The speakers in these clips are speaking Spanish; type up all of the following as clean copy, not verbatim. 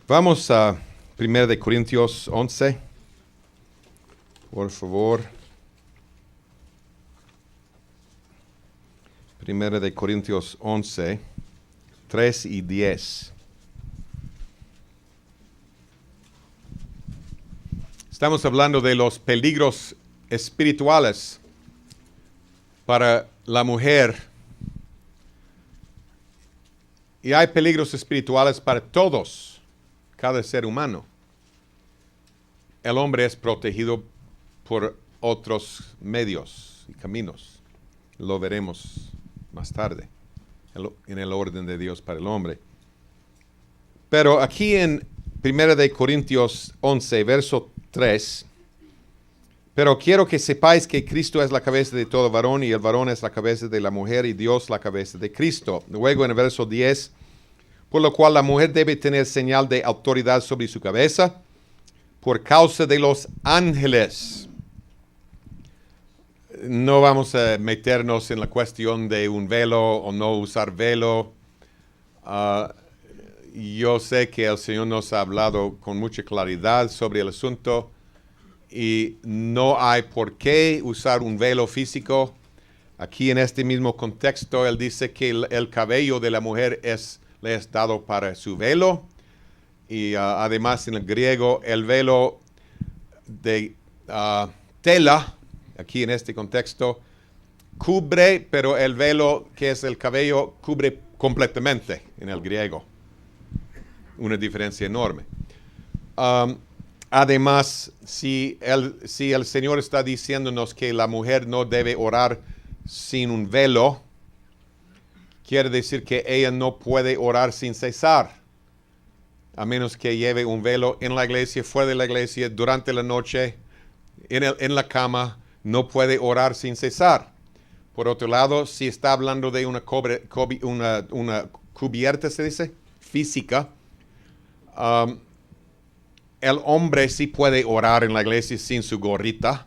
Vamos a 1 de Corintios 11, por favor. 1 de Corintios 11, 3 y 10. Estamos hablando de los peligros espirituales para la mujer. Y hay peligros espirituales para todos. Cada ser humano. El hombre es protegido por otros medios y caminos. Lo veremos más tarde en el orden de Dios para el hombre. Pero aquí en 1 de Corintios 11, verso 3, pero quiero que sepáis que Cristo es la cabeza de todo varón y el varón es la cabeza de la mujer y Dios la cabeza de Cristo. Luego en el verso 10, por lo cual la mujer debe tener señal de autoridad sobre su cabeza por causa de los ángeles. No vamos a meternos en la cuestión de un velo o no usar velo. Yo sé que el Señor nos ha hablado con mucha claridad sobre el asunto y no hay por qué usar un velo físico. Aquí en este mismo contexto, Él dice que el cabello de la mujer le es dado para su velo. Y además en el griego, el velo de tela, aquí en este contexto, cubre, pero el velo que es el cabello cubre completamente en el griego. Una diferencia enorme. Además, si el Señor está diciéndonos que la mujer no debe orar sin un velo, quiere decir que ella no puede orar sin cesar, a menos que lleve un velo en la iglesia, fuera de la iglesia, durante la noche, en la cama, no puede orar sin cesar. Por otro lado, si está hablando de una cubierta, se dice, física, el hombre sí puede orar en la iglesia sin su gorrita,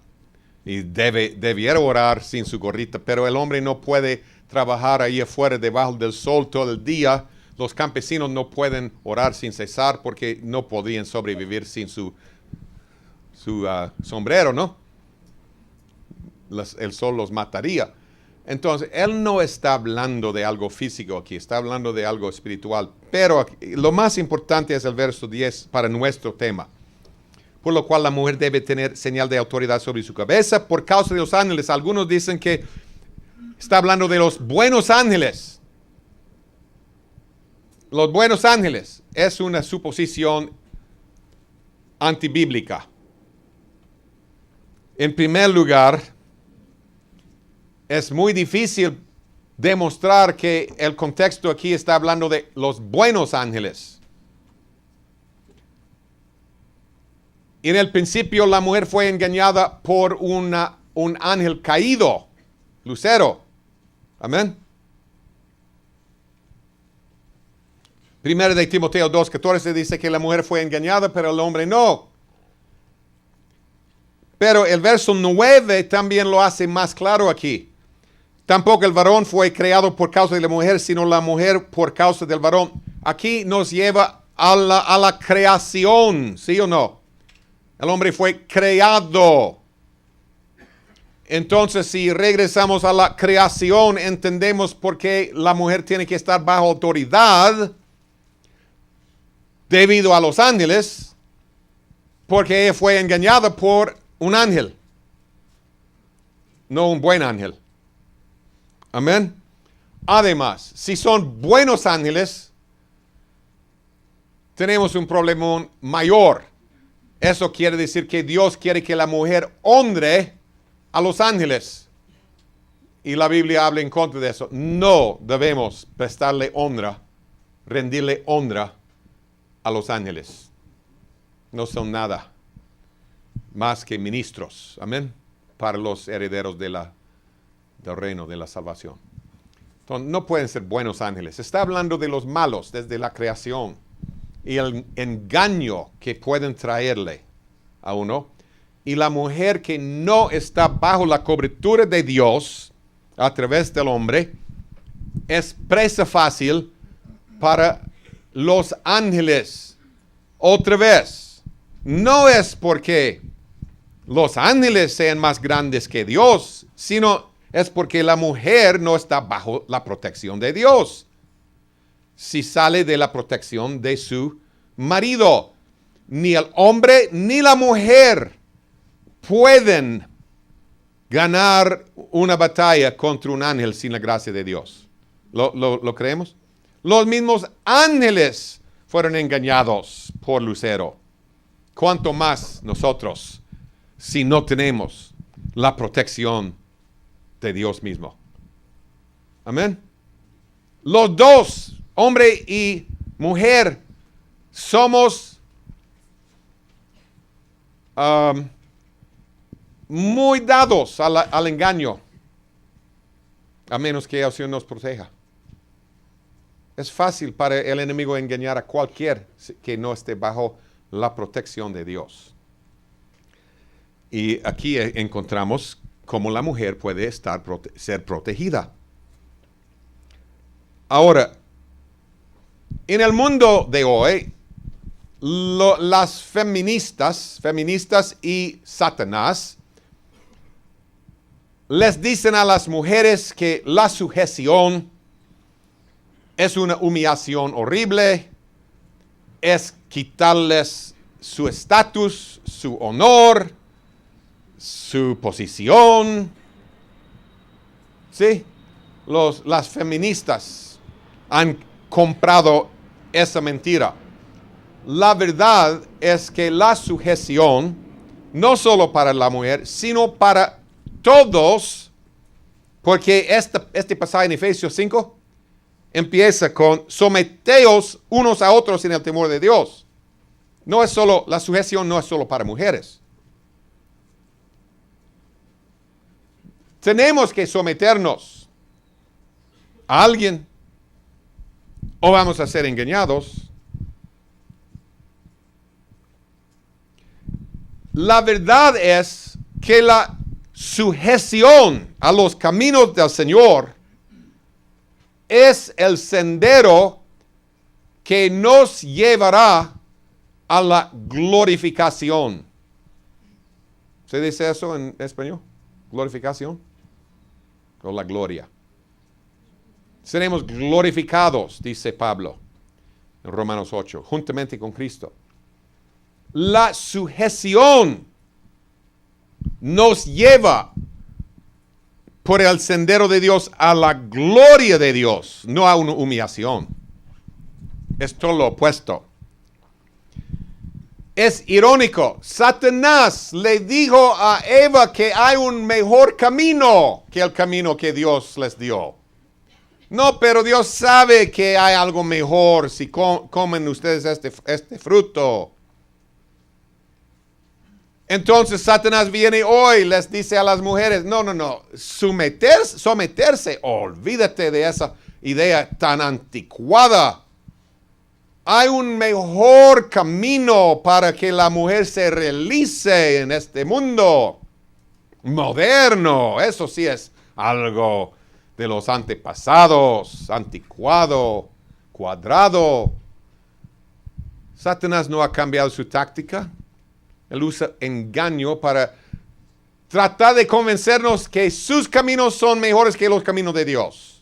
y debiera orar sin su gorrita, pero el hombre no puede trabajar ahí afuera debajo del sol todo el día. Los campesinos no pueden orar sin cesar porque no podrían sobrevivir sin su sombrero, ¿no? El sol los mataría. Entonces, Él no está hablando de algo físico aquí, está hablando de algo espiritual. Pero lo más importante es el verso 10 para nuestro tema. Por lo cual la mujer debe tener señal de autoridad sobre su cabeza por causa de los ángeles. Algunos dicen que está hablando de los buenos ángeles. Los buenos ángeles es una suposición antibíblica. En primer lugar, es muy difícil demostrar que el contexto aquí está hablando de los buenos ángeles. En el principio la mujer fue engañada por un ángel caído, Lucero. Amén. 1 de Timoteo 2:14 dice que la mujer fue engañada, pero el hombre no. Pero el verso 9 también lo hace más claro aquí. Tampoco el varón fue creado por causa de la mujer, sino la mujer por causa del varón. Aquí nos lleva a la creación, ¿sí o no? El hombre fue creado. Entonces, si regresamos a la creación, entendemos por qué la mujer tiene que estar bajo autoridad debido a los ángeles, porque ella fue engañada por un ángel, no un buen ángel. Amén. Además, si son buenos ángeles, tenemos un problema mayor. Eso quiere decir que Dios quiere que la mujer honre a los ángeles. Y la Biblia habla en contra de eso. No debemos prestarle honra, rendirle honra a los ángeles. No son nada más que ministros. Amén. Para los herederos del reino de la salvación. Entonces, no pueden ser buenos ángeles. Está hablando de los malos desde la creación. Y el engaño que pueden traerle a uno. Y la mujer que no está bajo la cobertura de Dios a través del hombre es presa fácil para los ángeles. Otra vez, no es porque los ángeles sean más grandes que Dios, sino es porque la mujer no está bajo la protección de Dios. Si sale de la protección de su marido, ni el hombre ni la mujer pueden ganar una batalla contra un ángel sin la gracia de Dios. ¿Lo creemos? Los mismos ángeles fueron engañados por Lucero. ¿Cuánto más nosotros si no tenemos la protección de Dios mismo? Amén. Los dos, hombre y mujer, somos muy dados al engaño, a menos que el Señor nos proteja. Es fácil para el enemigo engañar a cualquier que no esté bajo la protección de Dios. Y aquí encontramos cómo la mujer puede ser protegida. Ahora, en el mundo de hoy, las feministas y Satanás les dicen a las mujeres que la sujeción es una humillación horrible, es quitarles su estatus, su honor, su posición. ¿Sí? Las feministas han comprado esa mentira. La verdad es que la sujeción, no solo para la mujer, sino para todos, porque este pasaje en Efesios 5 empieza con someteos unos a otros en el temor de Dios. No es solo, la sujeción no es solo para mujeres. Tenemos que someternos a alguien o vamos a ser engañados. La verdad es que la sujeción a los caminos del Señor es el sendero que nos llevará a la glorificación. ¿Se dice eso en español? ¿Glorificación? ¿O la gloria? Seremos glorificados, dice Pablo en Romanos 8, juntamente con Cristo. La sujeción nos lleva por el sendero de Dios a la gloria de Dios, no a una humillación. Es todo lo opuesto. Es irónico. Satanás le dijo a Eva que hay un mejor camino que el camino que Dios les dio. No, pero Dios sabe que hay algo mejor si comen ustedes este fruto. Entonces Satanás viene hoy y les dice a las mujeres, no, someterse, olvídate de esa idea tan anticuada. Hay un mejor camino para que la mujer se realice en este mundo moderno. Eso sí es algo de los antepasados, anticuado, cuadrado. Satanás no ha cambiado su táctica. Él usa engaño para tratar de convencernos que sus caminos son mejores que los caminos de Dios.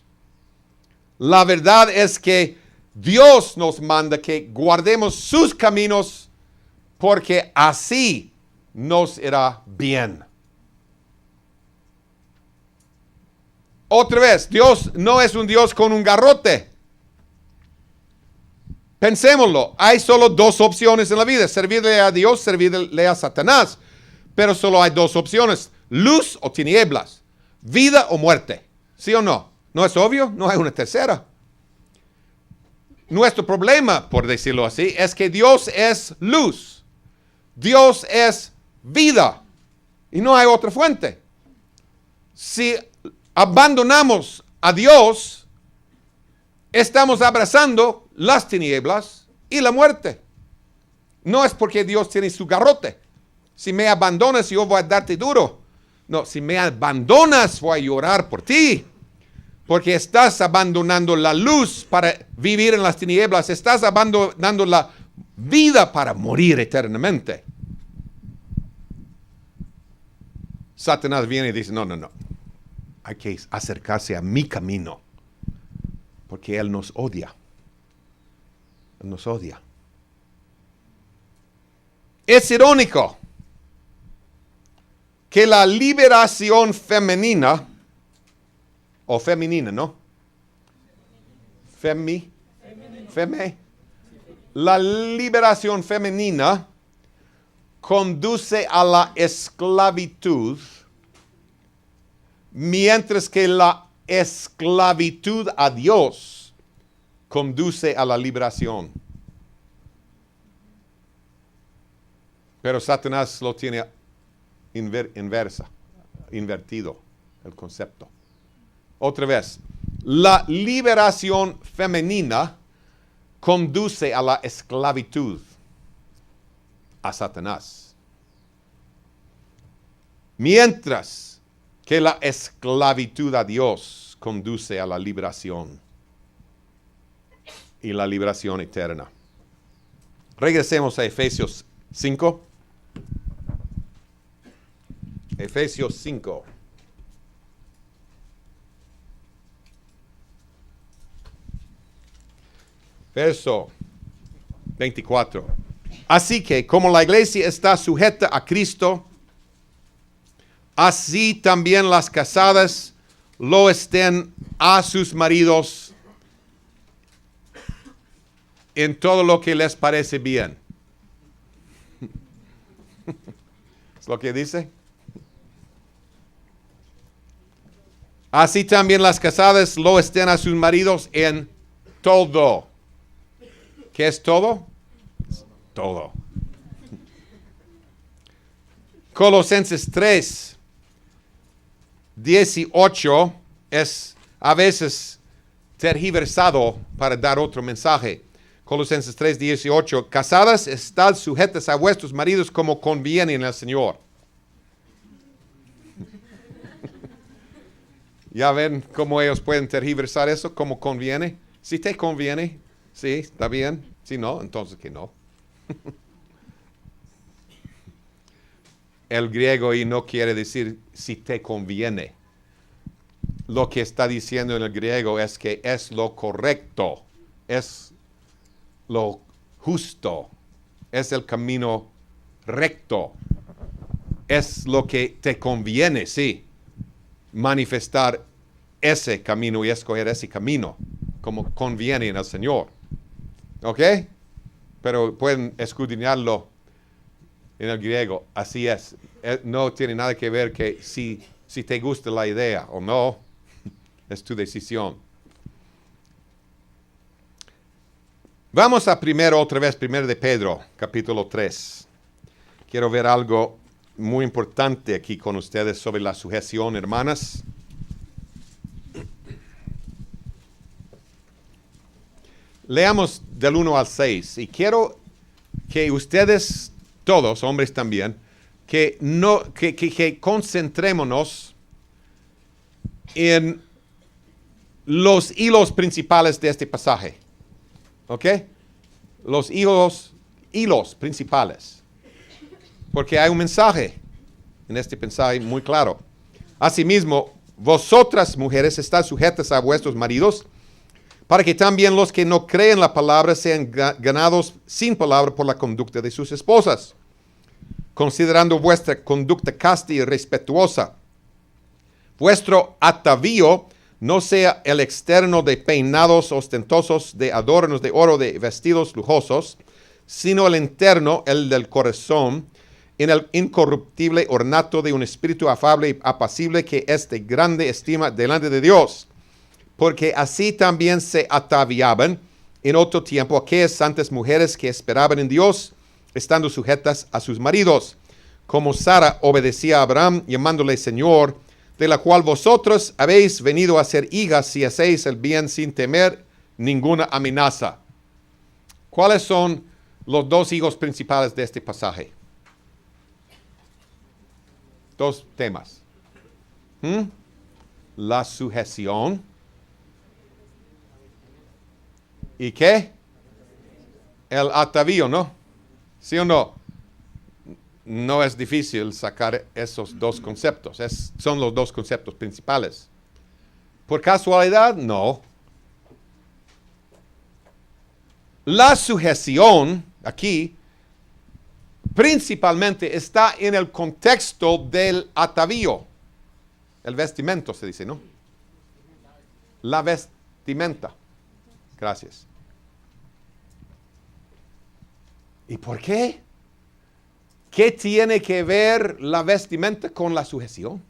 La verdad es que Dios nos manda que guardemos sus caminos porque así nos irá bien. Otra vez, Dios no es un Dios con un garrote. Pensémoslo, hay solo dos opciones en la vida, servirle a Dios, servirle a Satanás. Pero solo hay dos opciones, luz o tinieblas, vida o muerte. ¿Sí o no? ¿No es obvio? No hay una tercera. Nuestro problema, por decirlo así, es que Dios es luz. Dios es vida. Y no hay otra fuente. Si abandonamos a Dios, estamos abrazando las tinieblas y la muerte. No es porque Dios tiene su garrote. Si me abandonas, yo voy a darte duro. No, si me abandonas, voy a llorar por ti. Porque estás abandonando la luz para vivir en las tinieblas. Estás abandonando la vida para morir eternamente. Satanás viene y dice, no, hay que acercarse a mi camino, porque Él nos odia. Él nos odia. Es irónico que la liberación femenina, o femenina, ¿no? La liberación femenina conduce a la esclavitud, mientras que la esclavitud a Dios conduce a la liberación. Pero Satanás lo tiene invertido el concepto. Otra vez, la liberación femenina conduce a la esclavitud a Satanás, mientras que la esclavitud a Dios conduce a la liberación y la liberación eterna. Regresemos a Efesios 5. Efesios 5. Verso 24. Así que como la iglesia está sujeta a Cristo, así también las casadas lo estén a sus maridos en todo lo que les parece bien. ¿Es lo que dice? Así también las casadas lo estén a sus maridos en todo. ¿Qué es todo? Todo. Colosenses 3, 18 es a veces tergiversado para dar otro mensaje. Colosenses 3, 18. Casadas, estad sujetas a vuestros maridos como conviene en el Señor. ¿Ya ven cómo ellos pueden tergiversar eso? ¿Cómo conviene? Si te conviene, sí, está bien. Si no, entonces que no. El griego y no quiere decir si te conviene. Lo que está diciendo en el griego es que es lo correcto, es lo justo, es el camino recto, es lo que te conviene, sí, manifestar ese camino y escoger ese camino como conviene en el Señor. ¿Ok? Pero pueden escudriñarlo en el griego. Así es. No tiene nada que ver que si te gusta la idea o no, es tu decisión. Vamos a primero de Pedro, capítulo 3. Quiero ver algo muy importante aquí con ustedes sobre la sujeción, hermanas. Leamos del 1 al 6 y quiero que ustedes, todos, hombres también, que concentrémonos en los hilos principales de este pasaje. ¿Ok? Los hilos principales. Porque hay un mensaje en este mensaje muy claro. Asimismo, vosotras mujeres estad sujetas a vuestros maridos, para que también los que no creen la palabra sean ganados sin palabra por la conducta de sus esposas, considerando vuestra conducta casta y respetuosa. Vuestro atavío no sea el externo de peinados ostentosos, de adornos de oro, de vestidos lujosos, sino el interno, el del corazón, en el incorruptible ornato de un espíritu afable y apacible que es de grande estima delante de Dios. Porque así también se ataviaban en otro tiempo aquellas santas mujeres que esperaban en Dios, estando sujetas a sus maridos, como Sara obedecía a Abraham, llamándole Señor, de la cual vosotros habéis venido a ser hijas si hacéis el bien sin temer ninguna amenaza. ¿Cuáles son los dos hijos principales de este pasaje? Dos temas. La sujeción. ¿Y qué? el atavío, ¿no? ¿Sí o no? No es difícil sacar esos dos conceptos. Son los dos conceptos principales. ¿Por casualidad? No. La sujeción aquí principalmente está en el contexto del atavío. El vestimento se dice, ¿no? La vestimenta. Gracias. ¿Y por qué? ¿Qué tiene que ver la vestimenta con la sujeción?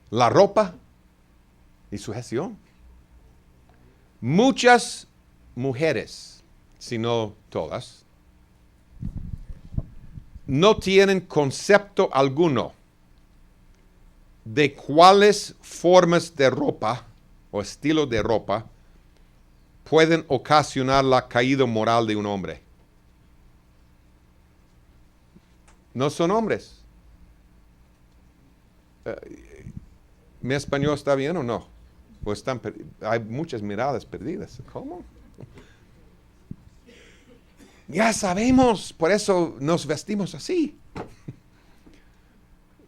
La ropa y sujeción. Muchas mujeres, si no todas, no tienen concepto alguno de cuáles formas de ropa o estilo de ropa pueden ocasionar la caída moral de un hombre. No son hombres. ¿Mi español está bien o no? ¿O hay muchas miradas perdidas? ¿Cómo? Ya sabemos, por eso nos vestimos así.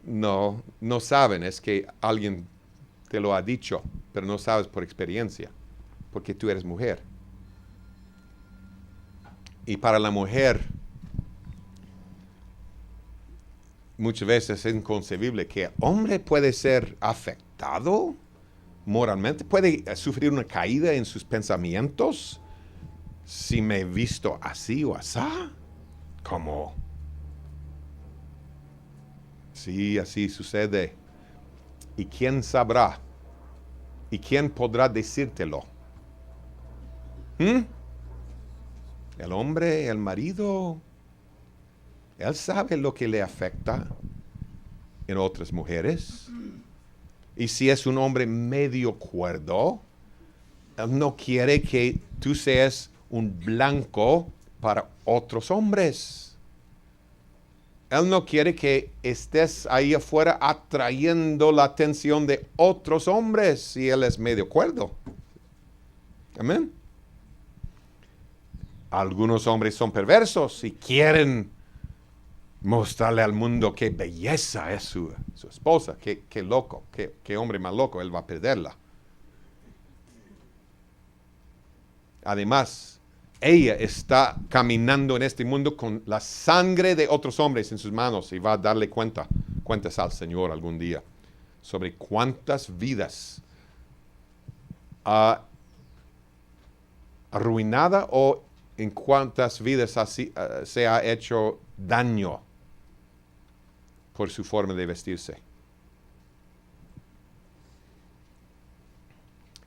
No, no saben, es que alguien te lo ha dicho, pero no sabes por experiencia, porque tú eres mujer. Y para la mujer, muchas veces es inconcebible que el hombre puede ser afectado moralmente, puede sufrir una caída en sus pensamientos si me he visto así o asá. ¿Cómo? Sí, así sucede. ¿Y quién sabrá? ¿Y quién podrá decírtelo? ¿El hombre, el marido? Él sabe lo que le afecta en otras mujeres. Y si es un hombre medio cuerdo, él no quiere que tú seas un blanco para otros hombres. Él no quiere que estés ahí afuera atrayendo la atención de otros hombres si él es medio cuerdo. Amén. Algunos hombres son perversos y quieren mostrarle al mundo qué belleza es su esposa, qué loco, qué hombre más loco, él va a perderla. Además, ella está caminando en este mundo con la sangre de otros hombres en sus manos y va a darle cuentas al Señor algún día sobre cuántas vidas ha arruinado o en cuántas vidas se ha hecho daño por su forma de vestirse.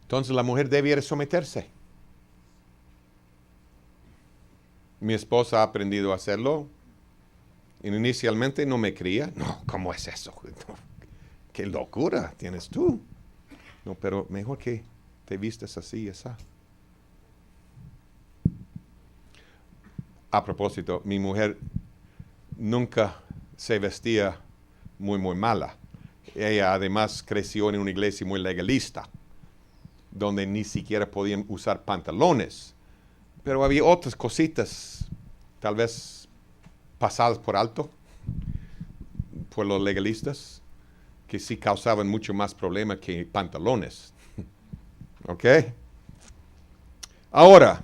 Entonces la mujer debiera someterse. Mi esposa ha aprendido a hacerlo. Inicialmente no me creía. No, ¿cómo es eso? ¿Qué locura tienes tú? No, pero mejor que te vistes así y así. A propósito, mi mujer nunca se vestía muy mala. Ella además creció en una iglesia muy legalista, donde ni siquiera podían usar pantalones. Pero había otras cositas, tal vez pasadas por alto, por los legalistas, que sí causaban mucho más problema que pantalones. ¿Ok? Ahora,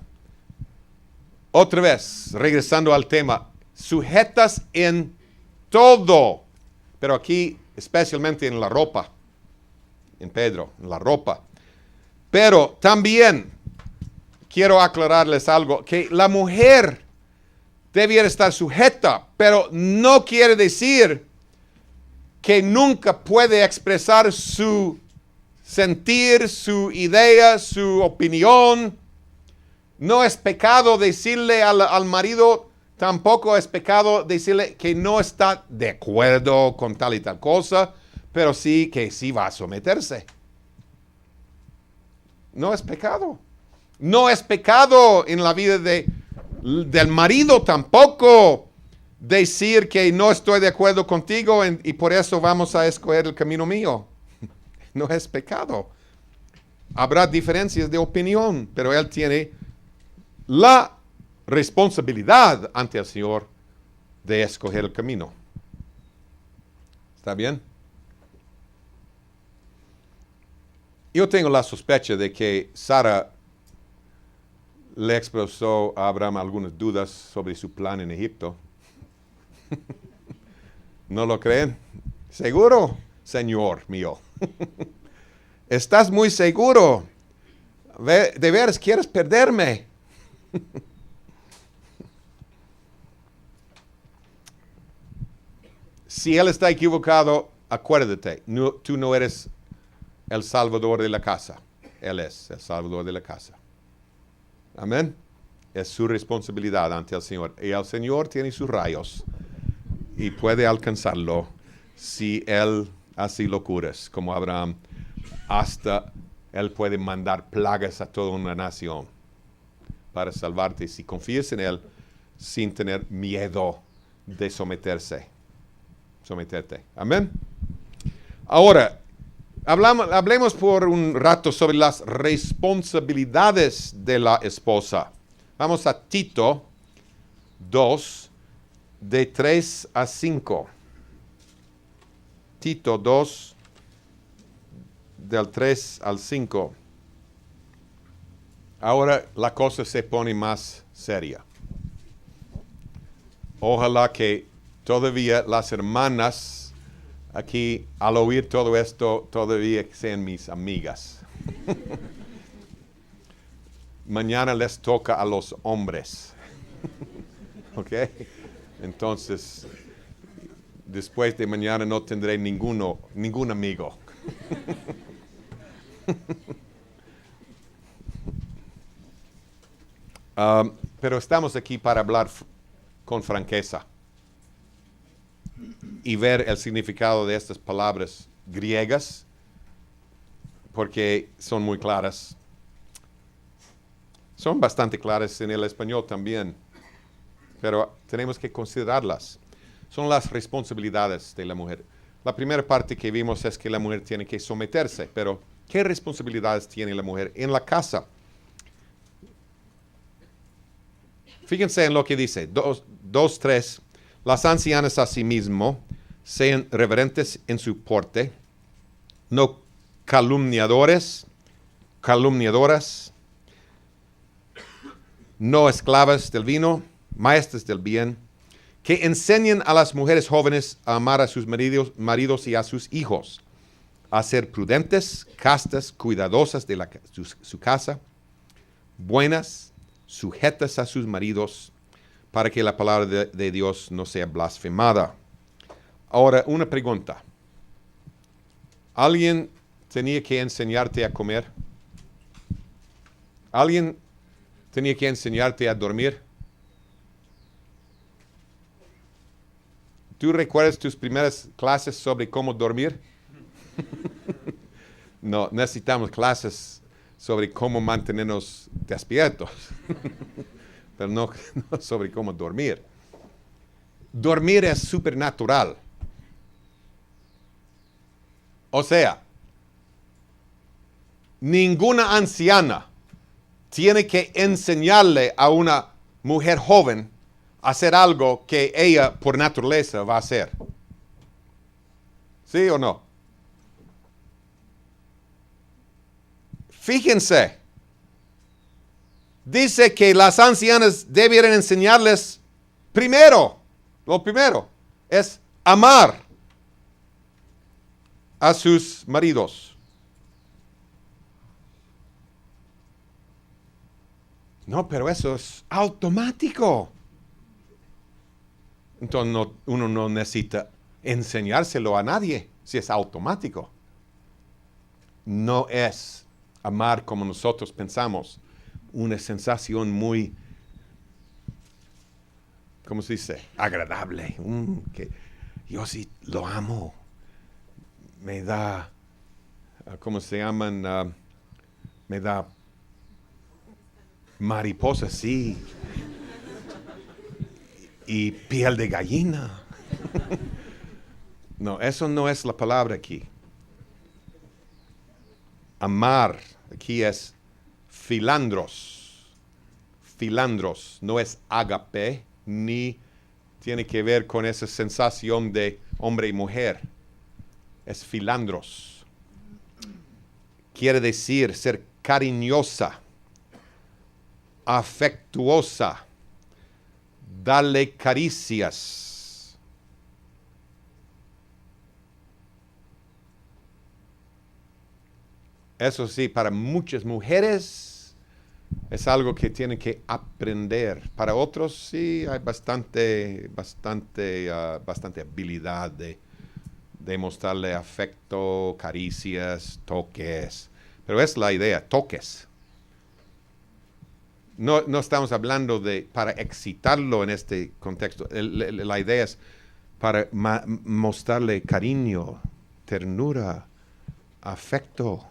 otra vez, regresando al tema, sujetas en todo, pero aquí especialmente en la ropa, en Pedro, en la ropa. Pero también quiero aclararles algo, que la mujer debiera estar sujeta, pero no quiere decir que nunca puede expresar su sentir, su idea, su opinión. No es pecado decirle al marido, tampoco es pecado decirle que no está de acuerdo con tal y tal cosa, pero sí que sí va a someterse. No es pecado. No es pecado en la vida del marido tampoco decir que no estoy de acuerdo contigo y por eso vamos a escoger el camino mío. No es pecado. Habrá diferencias de opinión, pero él tiene la responsabilidad ante el Señor de escoger el camino. ¿Está bien? Yo tengo la sospecha de que Sara le expresó a Abraham algunas dudas sobre su plan en Egipto. ¿No lo creen? ¿Seguro? Señor mío. ¿Estás muy seguro? ¿De veras quieres perderme? Si él está equivocado, acuérdate, tú no eres el salvador de la casa. Él es el salvador de la casa. Amén. Es su responsabilidad ante el Señor. Y el Señor tiene sus rayos y puede alcanzarlo si él así lo curas, como Abraham. Hasta él puede mandar plagas a toda una nación para salvarte si confías en él sin tener miedo de someterte. Amén. Ahora, hablemos por un rato sobre las responsabilidades de la esposa. Vamos a Tito 2, de 3 a 5. Tito 2, del 3 al 5. Ahora la cosa se pone más seria. Ojalá que todavía las hermanas aquí, al oír todo esto, todavía sean mis amigas. Mañana les toca a los hombres. ¿Ok? Entonces, después de mañana no tendré ningún amigo. Pero estamos aquí para hablar con franqueza y ver el significado de estas palabras griegas, porque son muy claras. Son bastante claras en el español también, pero tenemos que considerarlas. Son las responsabilidades de la mujer. La primera parte que vimos es que la mujer tiene que someterse, pero ¿qué responsabilidades tiene la mujer en la casa? Fíjense en lo que dice, 2:3. Las ancianas asimismo sean reverentes en su porte, no calumniadoras, no esclavas del vino, maestras del bien, que enseñen a las mujeres jóvenes a amar a sus maridos y a sus hijos, a ser prudentes, castas, cuidadosas de su casa, buenas, sujetas a sus maridos, para que la palabra de Dios no sea blasfemada. Ahora, una pregunta. ¿Alguien tenía que enseñarte a comer? ¿Alguien tenía que enseñarte a dormir? ¿Tú recuerdas tus primeras clases sobre cómo dormir? No, necesitamos clases sobre cómo mantenernos despiertos, pero no sobre cómo dormir. Dormir es supernatural. O sea, ninguna anciana tiene que enseñarle a una mujer joven a hacer algo que ella por naturaleza va a hacer. ¿Sí o no? Fíjense, dice que las ancianas debieran enseñarles lo primero es amar a sus maridos. No, pero eso es automático. Entonces uno no necesita enseñárselo a nadie si es automático. No es amar como nosotros pensamos, una sensación muy, ¿cómo se dice? Agradable. Que yo sí lo amo. Me da, ¿cómo se llaman? Me da mariposa, sí. Y piel de gallina. No, eso no es la palabra aquí. Amar aquí es philandros. filandros, no es ágape, ni tiene que ver con esa sensación de hombre y mujer. Es filandros. Quiere decir ser cariñosa, afectuosa, darle caricias. Eso sí, para muchas mujeres es algo que tienen que aprender. Para otros sí hay bastante habilidad de mostrarle afecto, caricias, toques. Pero es la idea, toques. No estamos hablando de para excitarlo en este contexto. La idea es para mostrarle cariño, ternura, afecto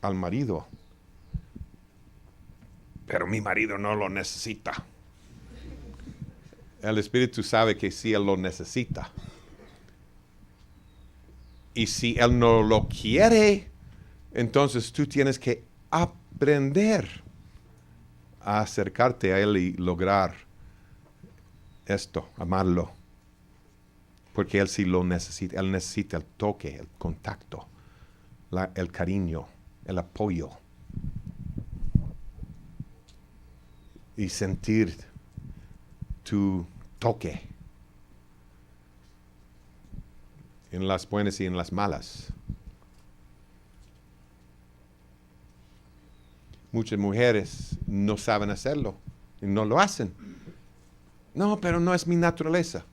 al marido. Pero mi marido no lo necesita. El Espíritu sabe que sí él lo necesita. Y si él no lo quiere, entonces tú tienes que aprender a acercarte a él y lograr esto, amarlo. Porque él sí lo necesita. Él necesita el toque, el contacto, el cariño, el apoyo. Y sentir tu toque en las buenas y en las malas. Muchas mujeres no saben hacerlo y no lo hacen. No, pero no es mi naturaleza.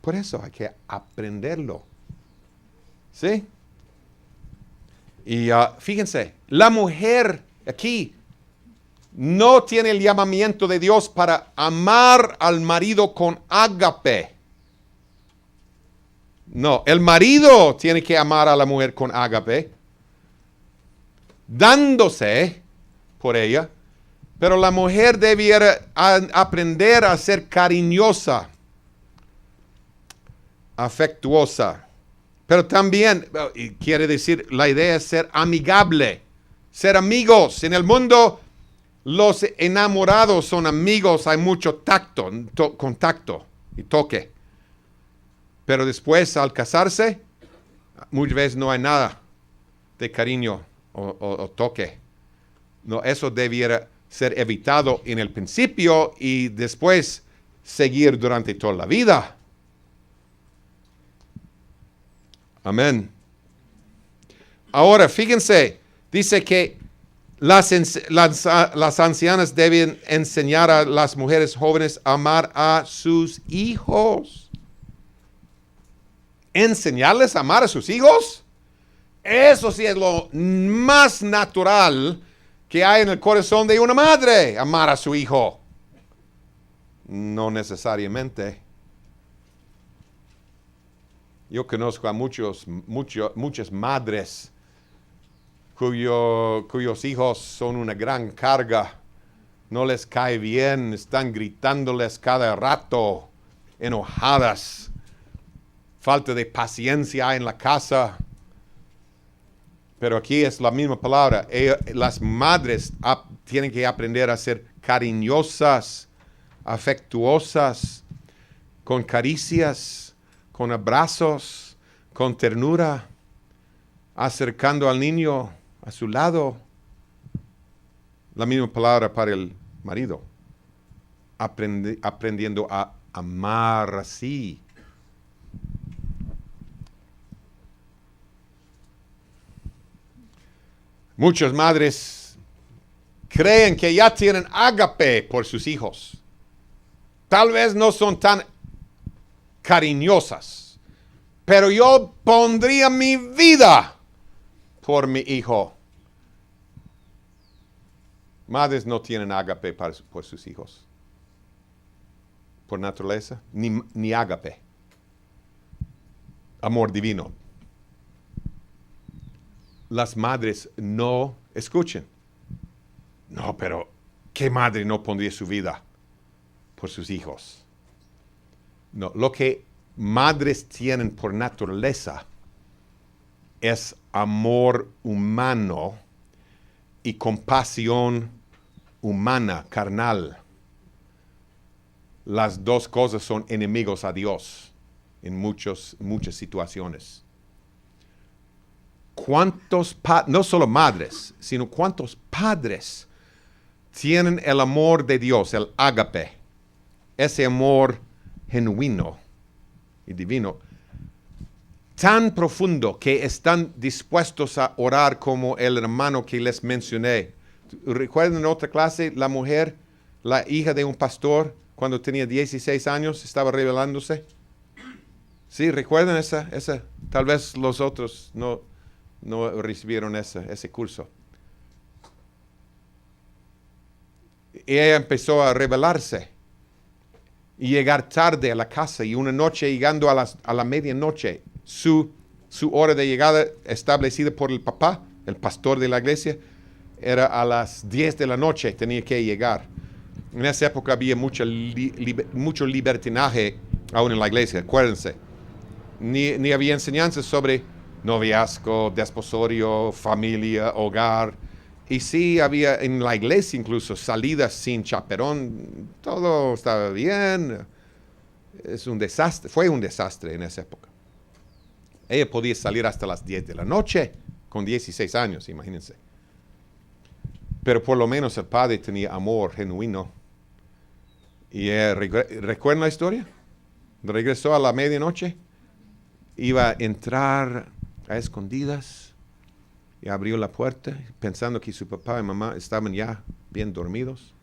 Por eso hay que aprenderlo. ¿Sí? Y fíjense, la mujer aquí no tiene el llamamiento de Dios para amar al marido con ágape. No, el marido tiene que amar a la mujer con ágape, dándose por ella, pero la mujer debiera aprender a ser cariñosa, afectuosa, pero también quiere decir, la idea es ser amigable, ser amigos. En el mundo los enamorados son amigos, hay mucho tacto, contacto y toque. Pero después, al casarse, muchas veces no hay nada de cariño o toque. No, eso debiera ser evitado en el principio y después seguir durante toda la vida. Amén. Ahora, fíjense, dice que las ancianas deben enseñar a las mujeres jóvenes a amar a sus hijos. ¿Enseñarles a amar a sus hijos? Eso sí es lo más natural que hay en el corazón de una madre, amar a su hijo. No necesariamente. Yo conozco a muchas madres cuyos hijos son una gran carga. No les cae bien, están gritándoles cada rato, enojadas. Falta de paciencia en la casa. Pero aquí es la misma palabra. Las madres tienen que aprender a ser cariñosas, afectuosas, con caricias, con abrazos, con ternura, acercando al niño a su lado. La misma palabra para el marido. Aprendiendo a amar así. Muchas madres creen que ya tienen ágape por sus hijos. Tal vez no son tan cariñosas, pero yo pondría mi vida por mi hijo. Madres no tienen ágape por sus hijos. Por naturaleza, ni ágape. Amor divino. Las madres no escuchen. No, pero ¿qué madre no pondría su vida por sus hijos? No, lo que madres tienen por naturaleza es amor humano y compasión humana, carnal. las dos cosas son enemigos a Dios en muchas situaciones. ¿Cuántos no solo madres, sino cuántos padres tienen el amor de Dios, el ágape, ese amor genuino y divino, tan profundo que están dispuestos a orar como el hermano que les mencioné? ¿Recuerdan en otra clase la mujer, la hija de un pastor, cuando tenía 16 años, estaba rebelándose? Sí, ¿recuerdan esa? Tal vez los otros no recibieron ese curso. Ella empezó a rebelarse y llegar tarde a la casa, y una noche llegando a la medianoche, su hora de llegada establecida por el papá, el pastor de la iglesia, era a las 10 de la noche, tenía que llegar. En esa época había mucho libertinaje aún en la iglesia, acuérdense. Ni había enseñanzas sobre noviazgo, desposorio, familia, hogar. Y sí había en la iglesia incluso salidas sin chaperón. Todo estaba bien. Es un desastre. Fue un desastre en esa época. Ella podía salir hasta las 10 de la noche con 16 años, imagínense. Pero por lo menos el padre tenía amor genuino. Y ¿recuerdan la historia? Regresó a la medianoche. Iba a entrar a escondidas y abrió la puerta pensando que su papá y mamá estaban ya bien dormidos,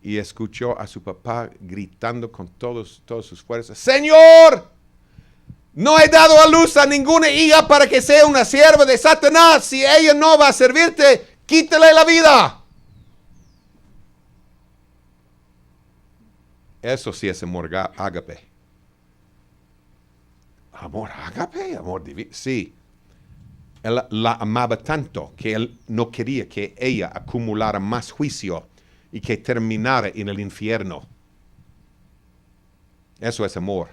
y escuchó a su papá gritando con todas sus fuerzas: ¡Señor! No he dado a luz a ninguna hija para que sea una sierva de Satanás. Si ella no va a servirte, quítale la vida. Eso sí es amor ágape. Amor ágape, amor divino. Sí. Él la amaba tanto que él no quería que ella acumulara más juicio y que terminara en el infierno. Eso es amor.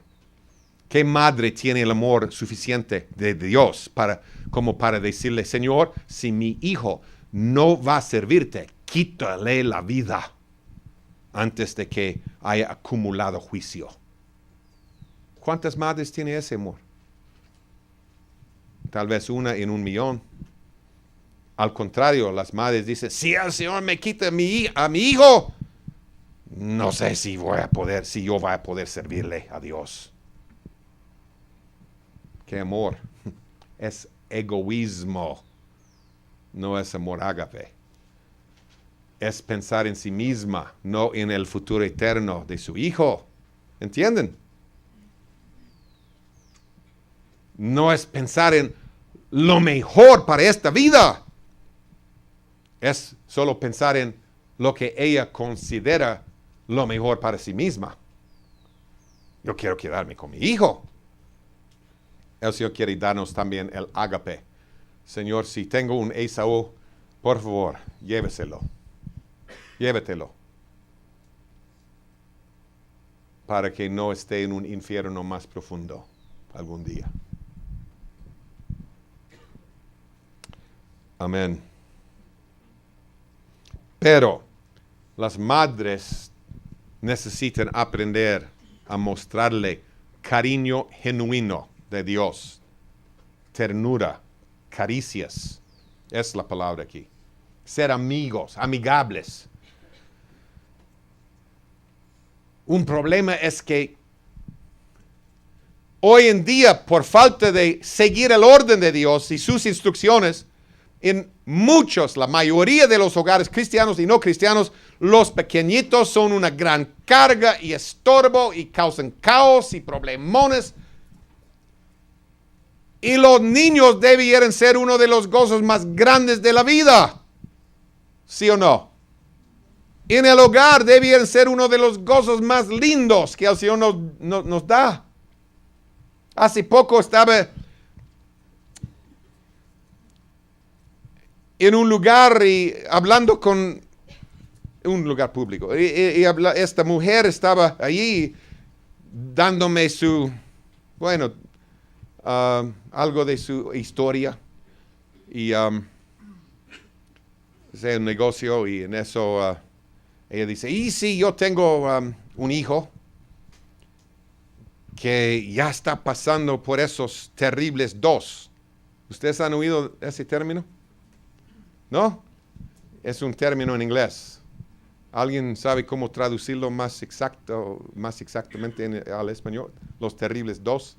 ¿Qué madre tiene el amor suficiente de Dios como para decirle: Señor, si mi hijo no va a servirte, quítale la vida antes de que haya acumulado juicio? ¿Cuántas madres tiene ese amor? Tal vez una en 1,000,000. Al contrario, las madres dicen: si el Señor me quita a mi hijo, no sé si yo voy a poder servirle a Dios. ¿Qué amor? Es egoísmo. No es amor ágape. Es pensar en sí misma, no en el futuro eterno de su hijo. ¿Entienden? No es pensar en lo mejor para esta vida. Es solo pensar en lo que ella considera lo mejor para sí misma. Yo quiero quedarme con mi hijo. El Señor quiere darnos también el ágape. Señor, si tengo un Esaú, por favor, lléveselo. Llévetelo. Para que no esté en un infierno más profundo algún día. Amén. Pero las madres necesitan aprender a mostrarle cariño genuino de Dios, ternura, caricias. Es la palabra aquí. Ser amigos, amigables. Un problema es que hoy en día, por falta de seguir el orden de Dios y sus instrucciones, en la mayoría de los hogares cristianos y no cristianos, los pequeñitos son una gran carga y estorbo y causan caos y problemones. Y los niños debieran ser uno de los gozos más grandes de la vida. ¿Sí o no? En el hogar debieran ser uno de los gozos más lindos que el Señor nos da. Hace poco estaba en un lugar y hablando con un lugar público. Esta mujer estaba allí dándome algo de su historia. Y es un negocio, y en eso ella dice: y si yo tengo un hijo que ya está pasando por esos terribles dos. ¿Ustedes han oído ese término? ¿No? Es un término en inglés. ¿Alguien sabe cómo traducirlo más exactamente al español? Los terribles dos.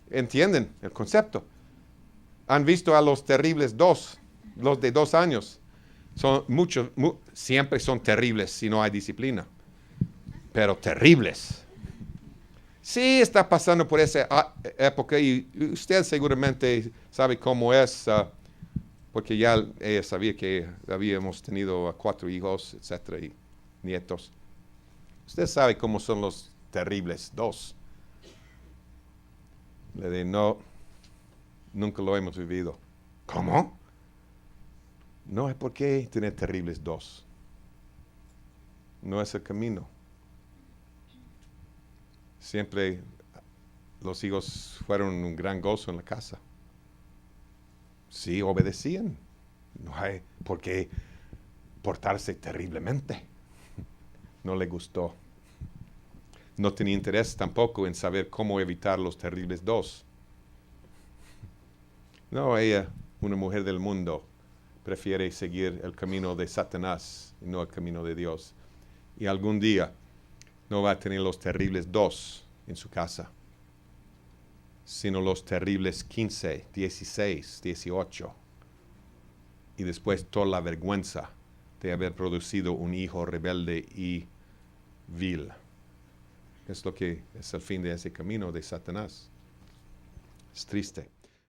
¿Entienden el concepto? ¿Han visto a los terribles dos? Los de 2 años. Son siempre son terribles si no hay disciplina. Pero terribles. Sí, está pasando por esa época y usted seguramente sabe cómo es, porque ya ella sabía que habíamos tenido 4 hijos, etcétera, y nietos. Usted sabe cómo son los terribles dos. Le dije, no, nunca lo hemos vivido. ¿Cómo? No hay por qué tener terribles dos. No es el camino. Siempre los hijos fueron un gran gozo en la casa. Sí, obedecían. No hay por qué portarse terriblemente. No le gustó. No tenía interés tampoco en saber cómo evitar los terribles dos. No, ella, una mujer del mundo, prefiere seguir el camino de Satanás y no el camino de Dios. Y algún día no va a tener los terribles dos en su casa, sino los terribles 15, 16, 18. Y después toda la vergüenza de haber producido un hijo rebelde y vil. Es lo que es el fin de ese camino de Satanás. Es triste.